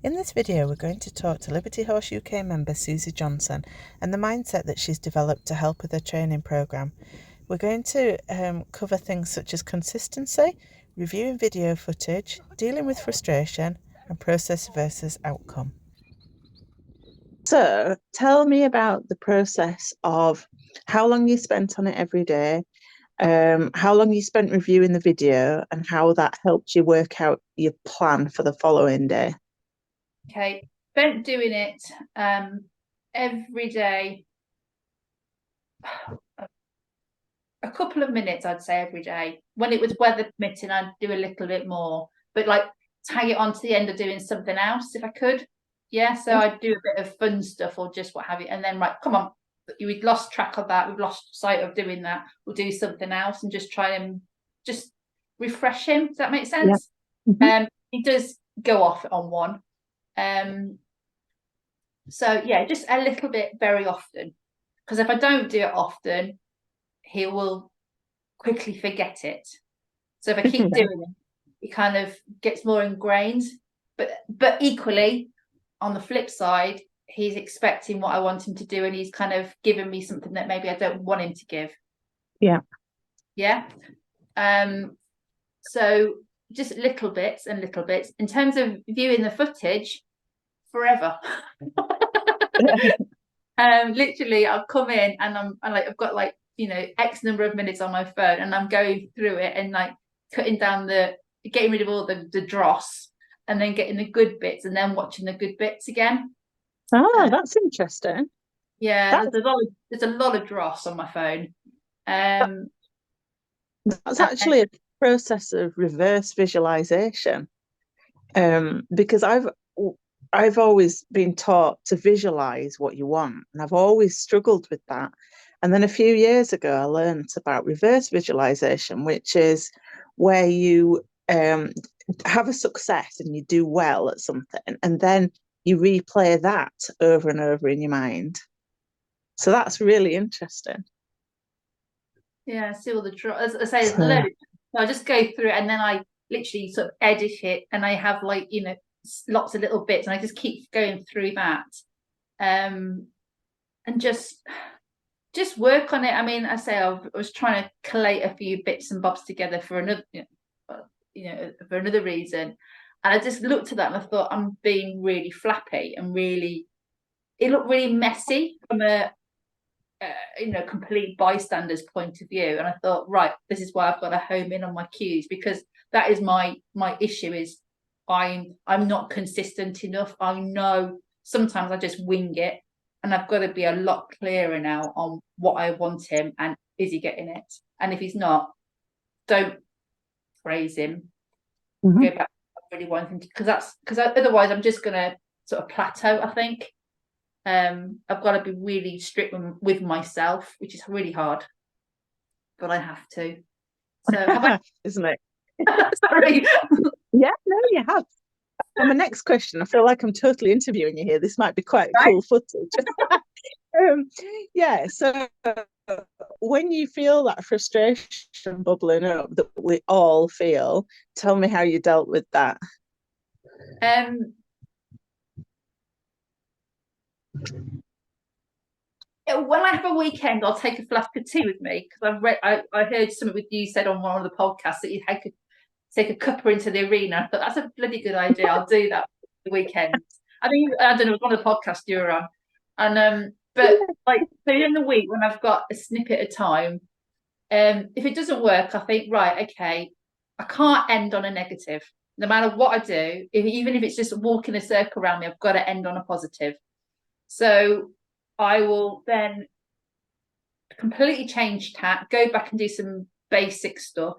In this video, we're going to talk to Liberty Horse UK member Suzie Johnson and the mindset that she's developed to help with her training programme. We're going to cover things such as consistency, reviewing video footage, dealing with frustration, and process versus outcome. So, tell me about the process of how long you spent on it every day, how long you spent reviewing the video, and how that helped you work out your plan for the following day. Okay, spent doing it every day, a couple of minutes, I'd say every day. When it was weather permitting, I'd do a little bit more, but like tag it on to the end of doing something else if I could. Yeah, so I'd do a bit of fun stuff or just what have you, and then right, come on, we've lost track of that, we've lost sight of doing that. We'll do something else and just try and just refresh him. Does that make sense? Yeah. He does go off on one. So yeah, just a little bit very often, because if I don't do it often, he will quickly forget it. So if I keep doing it, it kind of gets more ingrained. But equally, on the flip side, he's expecting what I want him to do, and he's kind of giving me something that maybe I don't want him to give. Yeah. Yeah. So just little bits and little bits. In terms of viewing the footage, forever. Literally, I've come in and I've got like, X number of minutes on my phone, and I'm going through it and like cutting down getting rid of all the dross, and then getting the good bits, and then watching the good bits again. Oh, that's interesting. Yeah, there's a lot of dross on my phone. That's actually a process of reverse visualization. Because I've always been taught to visualize what you want, and I've always struggled with that. And then a few years ago, I learned about reverse visualization, which is where you have a success and you do well at something, and then you replay that over and over in your mind. So that's really interesting. Yeah, I see all the dross. As I say, there's loads. So I just go through it, and then I literally sort of edit it, and I have like, lots of little bits, and I just keep going through that. And just work on it. I mean, I was trying to collate a few bits and bobs together for another, for another reason, and I just looked at that and I thought, I'm being really flappy and really, it looked really messy from a complete bystander's point of view. And I thought, right, this is why I've got to home in on my cues, because that is my issue is I'm not consistent enough. I know sometimes I just wing it, and I've got to be a lot clearer now on what I want him and is he getting it. And if he's not, don't praise him. Mm-hmm. Go back to what I really want him to, because otherwise I'm just gonna sort of plateau, I think. I've got to be really strict with myself, which is really hard, but I have to. So have I Isn't it? sorry. Yeah, no, you have. And my next question, I feel like I'm totally interviewing you here. This might be quite Right? cool footage. Yeah, so when you feel that frustration bubbling up that we all feel, tell me how you dealt with that. When I have a weekend, I'll take a flask of tea with me, because I heard something with you said on one of the podcasts that you could take a cuppa into the arena. I thought that's a bloody good idea. I'll do that for the weekend. I don't know, it was one of the podcasts you were on. And but like, so in the week when I've got a snippet of time, if it doesn't work, I think, right, okay, I can't end on a negative. No matter what I do, even if it's just walking a circle around me, I've got to end on a positive. So I will then completely change tack, go back and do some basic stuff,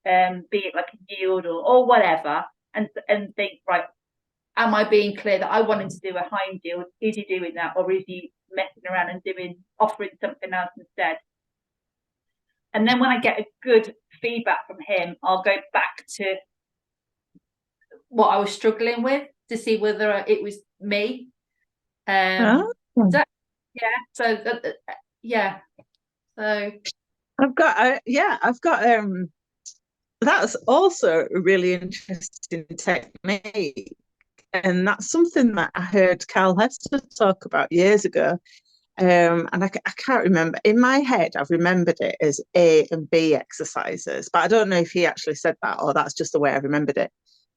be it like a yield or whatever, and think, right, am I being clear that I want him to do a hind yield? Is he doing that, or is he messing around and offering something else instead? And then when I get a good feedback from him, I'll go back to what I was struggling with to see whether it was me. Oh. So, yeah. So yeah. So I've got that's also a really interesting technique. And that's something that I heard Carl Hester talk about years ago. And I can't remember. In my head, I've remembered it as A and B exercises, but I don't know if he actually said that or that's just the way I remembered it.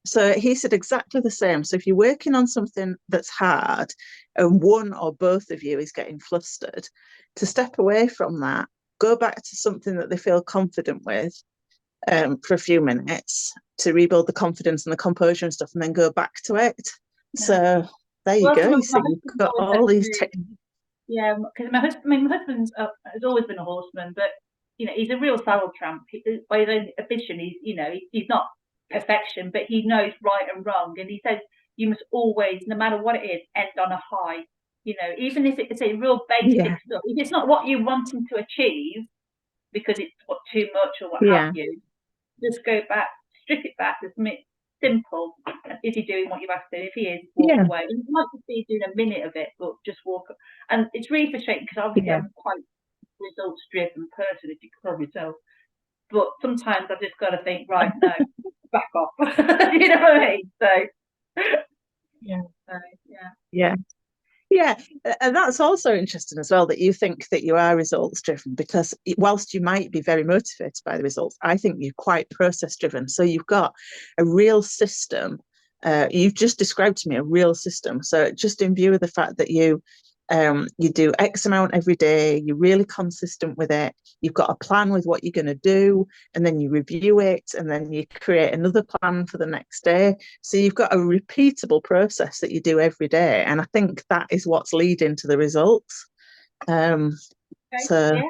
So he said exactly the same. So if you're working on something that's hard and one or both of you is getting flustered, to step away from that, go back to something that they feel confident with for a few minutes to rebuild the confidence and the composure and stuff, and then go back to it. So there you Well, go. You my see, you've husband's got always said all to these me, techniques. yeah, because my husband has always been a horseman, but he's a real saddle tramp. By his own admission, he's not perfection, but he knows right and wrong, and he says you must always, no matter what it is, end on a high. Even if it's a real basic Yeah, stuff, if it's not what you're wanting to achieve because it's too much or what have yeah, you, just go back, strip it back, just make simple. Is he doing what you've asked him? If he is, walk yeah, away. It might just be doing a minute of it, but just walk. And it's really frustrating because obviously yeah. I'm quite results driven person, if you can probably tell. But sometimes I've just got to think, right, no, back off. You know what I mean? Yeah. Yeah. Yeah. Yeah, and that's also interesting as well that you think that you are results driven because whilst you might be very motivated by the results, I think you're quite process driven. So you've got a real system. You've just described to me a real system. So just in view of the fact that you do X amount every day, you're really consistent with it. You've got a plan with what you're going to do, and then you review it, and then you create another plan for the next day. So you've got a repeatable process that you do every day. And I think that is what's leading to the results. Okay. So Yeah.